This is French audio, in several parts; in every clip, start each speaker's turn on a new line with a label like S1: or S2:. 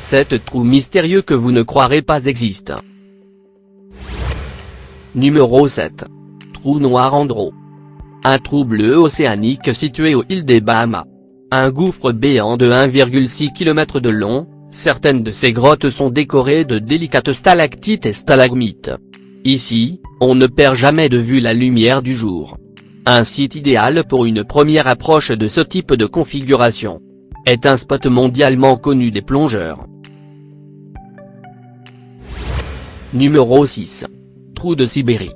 S1: 7 trous mystérieux que vous ne croirez pas existent. Numéro 7. Trou noir Andro. Un trou bleu océanique situé aux îles des Bahamas. Un gouffre béant de 1,6 km de long, certaines de ces grottes sont décorées de délicates stalactites et stalagmites. Ici, on ne perd jamais de vue la lumière du jour. Un site idéal pour une première approche de ce type de configuration. Est un spot mondialement connu des plongeurs. Numéro 6. Trou de Sibérie.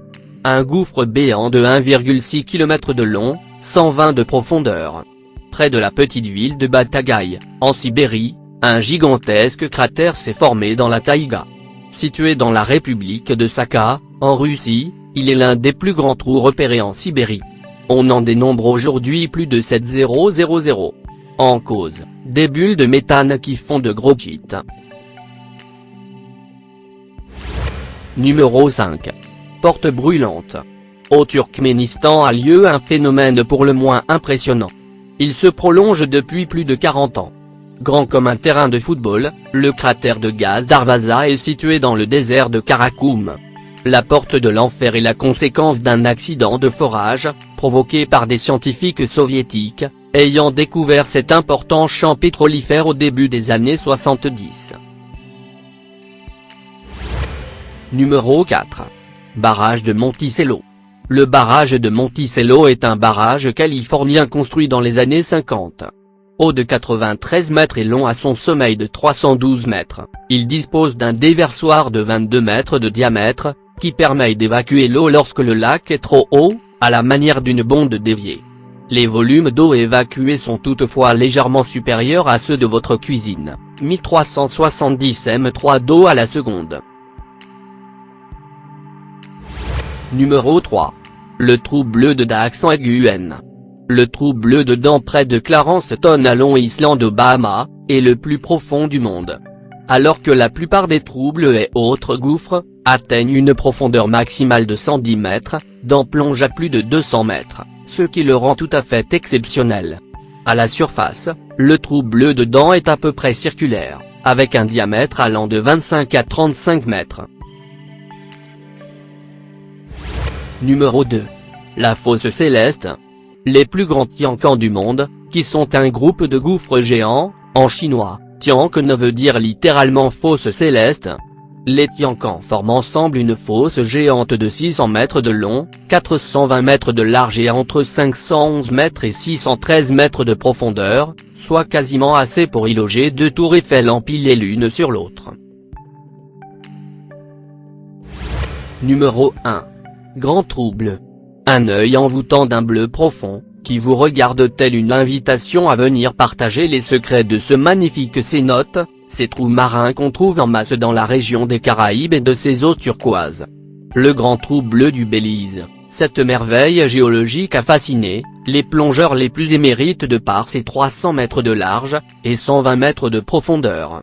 S1: Un gouffre béant de 1,6 km de long, 120 de profondeur. Près de la petite ville de Batagaï, en Sibérie, un gigantesque cratère s'est formé dans la taïga. Situé dans la République de Sakha, en Russie, il est l'un des plus grands trous repérés en Sibérie. On en dénombre aujourd'hui plus de 7000. En cause, des bulles de méthane qui font de gros gîtes. Numéro 5. Porte brûlante. Au Turkménistan a lieu un phénomène pour le moins impressionnant. Il se prolonge depuis plus de 40 ans. Grand comme un terrain de football, le cratère de gaz d'Arvaza est situé dans le désert de Karakoum. La porte de l'enfer est la conséquence d'un accident de forage, provoqué par des scientifiques soviétiques, ayant découvert cet important champ pétrolifère au début des années 70. Numéro 4. Barrage de Monticello. Le barrage de Monticello est un barrage californien construit dans les années 50. Haut de 93 mètres et long à son sommet de 312 mètres, il dispose d'un déversoir de 22 mètres de diamètre, qui permet d'évacuer l'eau lorsque le lac est trop haut, à la manière d'une bonde déviée. Les volumes d'eau évacués sont toutefois légèrement supérieurs à ceux de votre cuisine, 1370 m3 d'eau à la seconde. Numéro 3. Le trou bleu de Daxan-Guen. Le trou bleu de Dax près de Clarenceton à Long Island aux Bahamas, est le plus profond du monde. Alors que la plupart des trous bleus et autres gouffres, atteignent une profondeur maximale de 110 mètres, Dax plonge à plus de 200 mètres, ce qui le rend tout à fait exceptionnel. À la surface, le trou bleu de Dax est à peu près circulaire, avec un diamètre allant de 25 à 35 mètres. Numéro 2. La fosse céleste. Les plus grands Tiancans du monde, qui sont un groupe de gouffres géants, en chinois, Tianque ne veut dire littéralement fosse céleste. Les Tiancans forment ensemble une fosse géante de 600 mètres de long, 420 mètres de large et entre 511 mètres et 613 mètres de profondeur, soit quasiment assez pour y loger 2 tours Eiffel empilées l'une sur l'autre. Numéro 1. Grand trou bleu. Un œil envoûtant d'un bleu profond, qui vous regarde tel une invitation à venir partager les secrets de ce magnifique cénote, ces trous marins qu'on trouve en masse dans la région des Caraïbes et de ses eaux turquoises. Le grand trou bleu du Belize, cette merveille géologique a fasciné les plongeurs les plus émérites de par ses 300 mètres de large, et 120 mètres de profondeur.